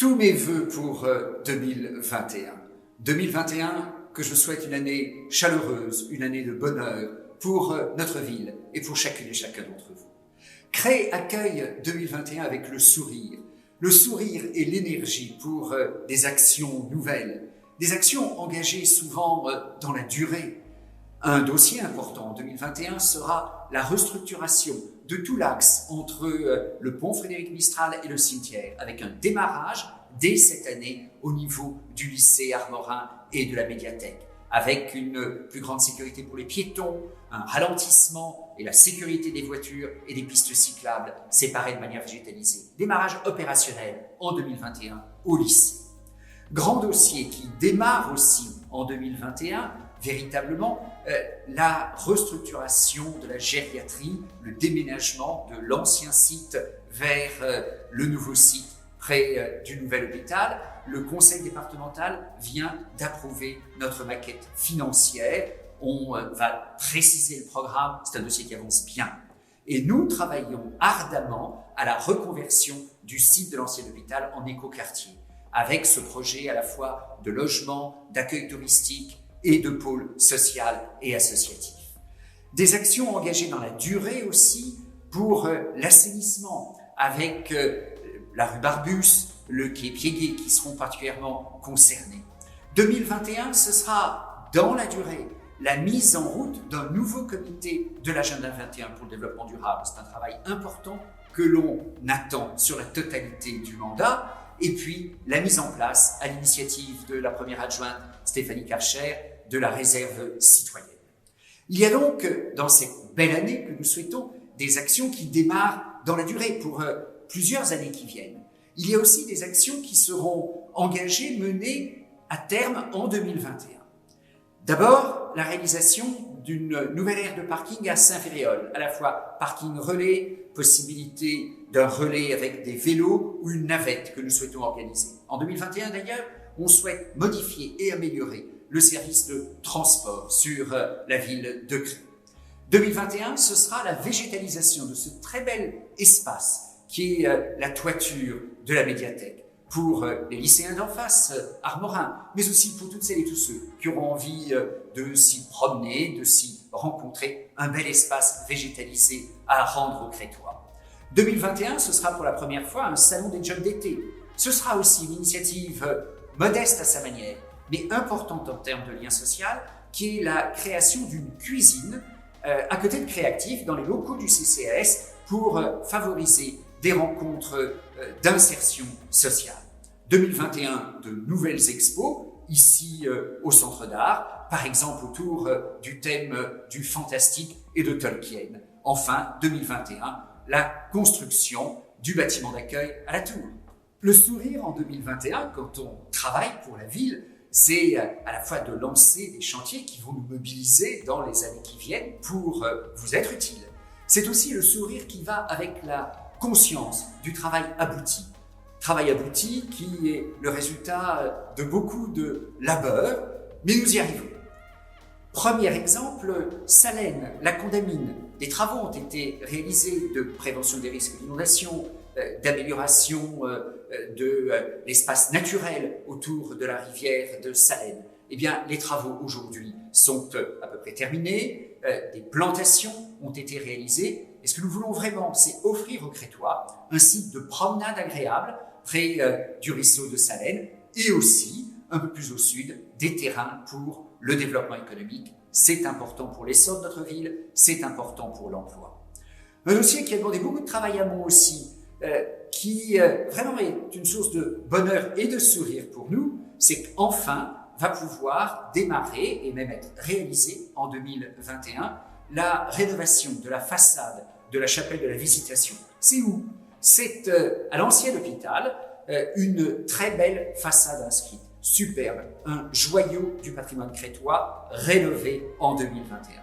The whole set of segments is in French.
Tous mes vœux pour 2021. 2021, que je souhaite une année chaleureuse, une année de bonheur pour notre ville et pour chacune et chacun d'entre vous. Cré accueille 2021 avec le sourire et l'énergie pour des actions nouvelles, des actions engagées souvent dans la durée. Un dossier important en 2021 sera la restructuration de tout l'axe entre le pont Frédéric-Mistral et le cimetière, avec un démarrage dès cette année au niveau du lycée Armorin et de la médiathèque, avec une plus grande sécurité pour les piétons, un ralentissement et la sécurité des voitures et des pistes cyclables séparées de manière végétalisée. Démarrage opérationnel en 2021 au lycée. Grand dossier qui démarre aussi en 2021, véritablement la restructuration de la gériatrie, le déménagement de l'ancien site vers le nouveau site près du nouvel hôpital. Le conseil départemental vient d'approuver notre maquette financière. On va préciser le programme, c'est un dossier qui avance bien. Et nous travaillons ardemment à la reconversion du site de l'ancien hôpital en écoquartier, avec ce projet à la fois de logement, d'accueil touristique et de pôle social et associatif. Des actions engagées dans la durée aussi pour l'assainissement, avec la rue Barbus, le quai Piéguet qui seront particulièrement concernés. 2021, ce sera dans la durée la mise en route d'un nouveau comité de l'agenda 21 pour le développement durable. C'est un travail important que l'on attend sur la totalité du mandat. Et puis, la mise en place, à l'initiative de la première adjointe Stéphanie Karcher, de la réserve citoyenne. Il y a donc, dans cette belle année que nous souhaitons, des actions qui démarrent dans la durée pour plusieurs années qui viennent. Il y a aussi des actions qui seront engagées, menées à terme en 2021. D'abord, la réalisation d'une nouvelle aire de parking à Saint-Féréol, à la fois parking relais, possibilité d'un relais avec des vélos ou une navette que nous souhaitons organiser. En 2021 d'ailleurs, on souhaite modifier et améliorer le service de transport sur la ville de Cré. 2021, ce sera la végétalisation de ce très bel espace qui est la toiture de la médiathèque pour les lycéens d'en face, Armorin, mais aussi pour toutes celles et tous ceux qui auront envie de s'y promener, de s'y rencontrer, un bel espace végétalisé à rendre aux Crétois. 2021, ce sera pour la première fois un salon des jobs d'été. Ce sera aussi une initiative modeste à sa manière, mais importante en termes de lien social, qui est la création d'une cuisine à côté de Créactif dans les locaux du CCAS pour favoriser des rencontres d'insertion sociale. 2021, de nouvelles expos, ici au Centre d'Art, par exemple autour du thème du fantastique et de Tolkien. Enfin, 2021, la construction du bâtiment d'accueil à la Tour. Le sourire en 2021, quand on travaille pour la ville, c'est à la fois de lancer des chantiers qui vont nous mobiliser dans les années qui viennent pour vous être utiles. C'est aussi le sourire qui va avec la conscience du travail abouti. Travail abouti qui est le résultat de beaucoup de labeur, mais nous y arrivons. Premier exemple, Salène, la Condamine. Des travaux ont été réalisés de prévention des risques d'inondation, d'amélioration de l'espace naturel autour de la rivière de Salène. Eh bien, les travaux aujourd'hui sont à peu près terminés, des plantations ont été réalisées, et ce que nous voulons vraiment, c'est offrir aux Crétois un site de promenade agréable près du ruisseau de Salène, et aussi, un peu plus au sud, des terrains pour le développement économique. C'est important pour l'essor de notre ville, c'est important pour l'emploi. Un dossier qui a demandé beaucoup de travail amont aussi, qui vraiment est une source de bonheur et de sourire pour nous, c'est qu'enfin va pouvoir démarrer et même être réalisé en 2021 la rénovation de la façade de la chapelle de la Visitation. C'est où? C'est à l'ancien hôpital, une très belle façade inscrite, superbe, un joyau du patrimoine crétois rénové en 2021.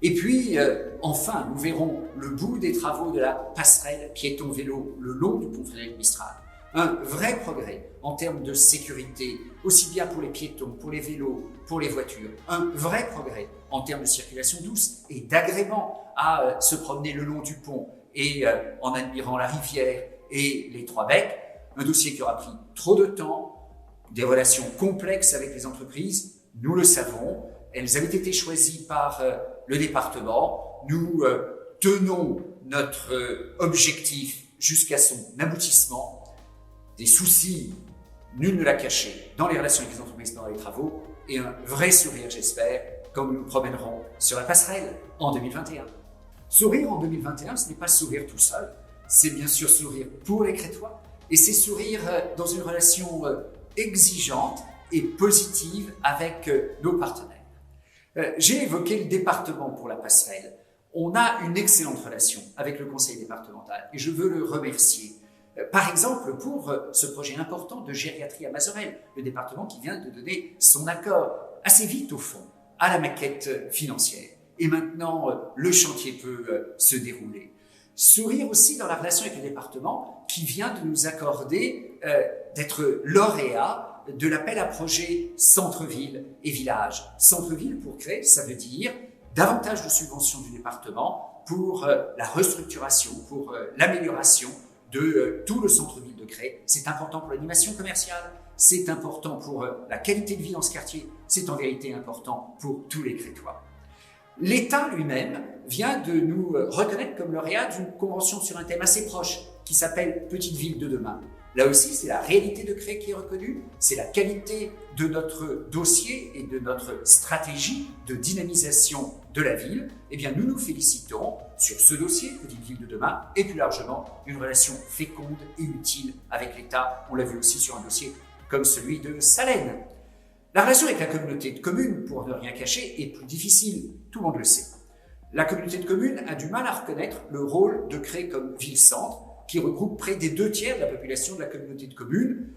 Et puis, enfin, nous verrons le bout des travaux de la passerelle piéton-vélo le long du pont Frédéric-Mistral. Un vrai progrès en termes de sécurité, aussi bien pour les piétons, pour les vélos, pour les voitures. Un vrai progrès en termes de circulation douce et d'agrément à se promener le long du pont et en admirant la rivière et les Trois Becs. un dossier qui aura pris trop de temps, des relations complexes avec les entreprises, nous le savons, elles avaient été choisies par le département, nous tenons notre objectif jusqu'à son aboutissement. Des soucis, nul ne l'a caché, dans les relations avec les entreprises pendant les travaux, et un vrai sourire, j'espère, quand nous nous promènerons sur la passerelle en 2021. Sourire en 2021, ce n'est pas sourire tout seul, c'est bien sûr sourire pour les Crétois, et c'est sourire dans une relation exigeante et positive avec nos partenaires. J'ai évoqué le département pour la passerelle. On a une excellente relation avec le conseil départemental et je veux le remercier. Par exemple, pour ce projet important de gériatrie à Mazerelles, le département qui vient de donner son accord assez vite au fond à la maquette financière. Et maintenant, le chantier peut se dérouler. Sourire aussi dans la relation avec le département qui vient de nous accorder d'être lauréat de l'appel à projet centre-ville et village. Centre-ville pour créer, ça veut dire davantage de subventions du département pour la restructuration, pour l'amélioration de tout le centre-ville de Cré. C'est important pour l'animation commerciale, c'est important pour la qualité de vie dans ce quartier, c'est en vérité important pour tous les Crétois. L'État lui-même vient de nous reconnaître comme lauréat d'une convention sur un thème assez proche qui s'appelle Petite Ville de demain. Là aussi, c'est la réalité de Cré qui est reconnue, c'est la qualité de notre dossier et de notre stratégie de dynamisation de la ville. Eh bien, nous nous félicitons sur ce dossier, Petite Ville de demain, et plus largement, une relation féconde et utile avec l'État. On l'a vu aussi sur un dossier comme celui de Salène. La relation avec la communauté de communes, pour ne rien cacher, est plus difficile, tout le monde le sait. La communauté de communes a du mal à reconnaître le rôle de Cré comme ville-centre, qui regroupe près des 2/3 de la population de la communauté de communes.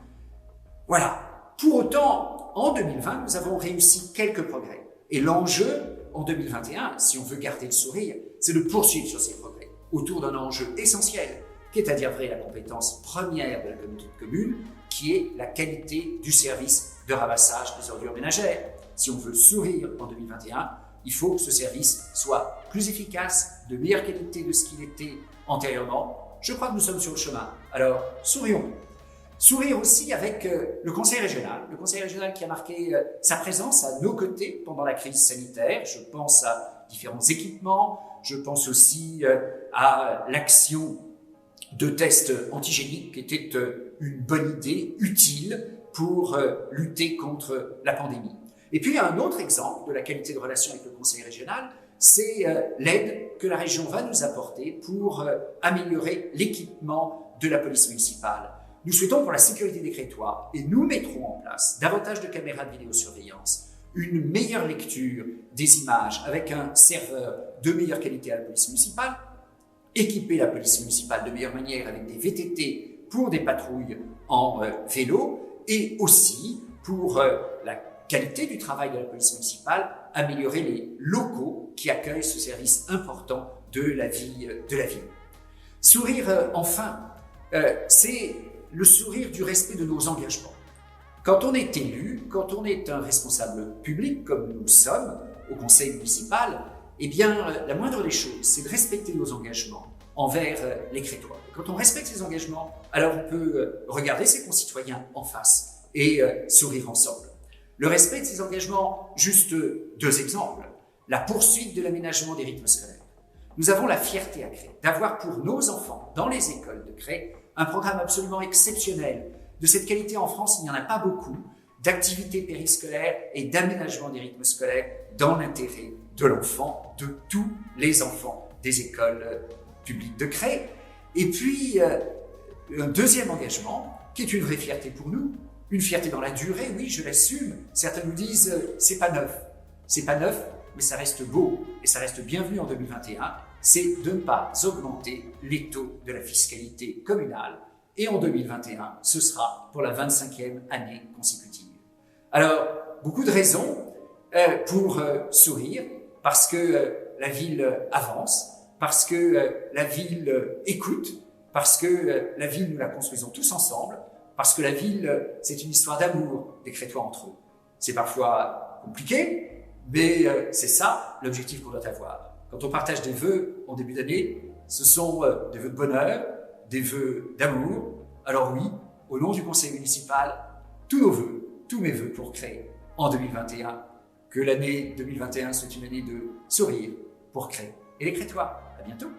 Voilà. Pour autant, en 2020, nous avons réussi quelques progrès. Et l'enjeu, en 2021, si on veut garder le sourire, c'est de poursuivre sur ces progrès, autour d'un enjeu essentiel, qui est à dire vrai la compétence première de la communauté de communes, qui est la qualité du service de ramassage des ordures ménagères. Si on veut sourire en 2021, il faut que ce service soit plus efficace, de meilleure qualité de ce qu'il était antérieurement. Je crois que nous sommes sur le chemin. Alors, sourions. Sourire aussi avec le conseil régional qui a marqué sa présence à nos côtés pendant la crise sanitaire. Je pense à différents équipements, je pense aussi à l'action de tests antigéniques qui était une bonne idée, utile pour lutter contre la pandémie. Et puis, un autre exemple de la qualité de relation avec le conseil régional, c'est l'aide que la région va nous apporter pour améliorer l'équipement de la police municipale. Nous souhaitons pour la sécurité des Crétois, et nous mettrons en place davantage de caméras de vidéosurveillance, une meilleure lecture des images avec un serveur de meilleure qualité à la police municipale, équiper la police municipale de meilleure manière avec des VTT pour des patrouilles en vélo, et aussi pour la qualité du travail de la police municipale, améliorer les locaux qui accueillent ce service important de la vie de la ville. Sourire, enfin, c'est le sourire du respect de nos engagements. Quand on est élu, quand on est un responsable public, comme nous le sommes au conseil municipal, eh bien, la moindre des choses, c'est de respecter nos engagements envers les Crétois. Quand on respecte ces engagements, alors on peut regarder ses concitoyens en face et sourire ensemble. Le respect de ces engagements, juste deux exemples. La poursuite de l'aménagement des rythmes scolaires. Nous avons la fierté à Cré d'avoir pour nos enfants, dans les écoles de Cré, un programme absolument exceptionnel. De cette qualité en France, il n'y en a pas beaucoup, d'activités périscolaires et d'aménagement des rythmes scolaires dans l'intérêt de l'enfant, de tous les enfants des écoles publiques de Cré. Et puis, un deuxième engagement, qui est une vraie fierté pour nous, une fierté dans la durée, oui, je l'assume. Certains nous disent, c'est pas neuf. C'est pas neuf, mais ça reste beau et ça reste bienvenu en 2021. C'est de ne pas augmenter les taux de la fiscalité communale. Et en 2021, ce sera pour la 25e année consécutive. Alors, beaucoup de raisons pour sourire, parce que la ville avance, parce que la ville écoute, parce que la ville, nous la construisons tous ensemble, parce que la ville, c'est une histoire d'amour des Crétois entre eux. C'est parfois compliqué, mais c'est ça l'objectif qu'on doit avoir. Quand on partage des vœux en début d'année, ce sont des vœux de bonheur, des vœux d'amour. Alors oui, au nom du conseil municipal, tous nos vœux, tous mes vœux pour Cray en 2021. Que l'année 2021 soit une année de sourire pour Cray et les Crétois. À bientôt.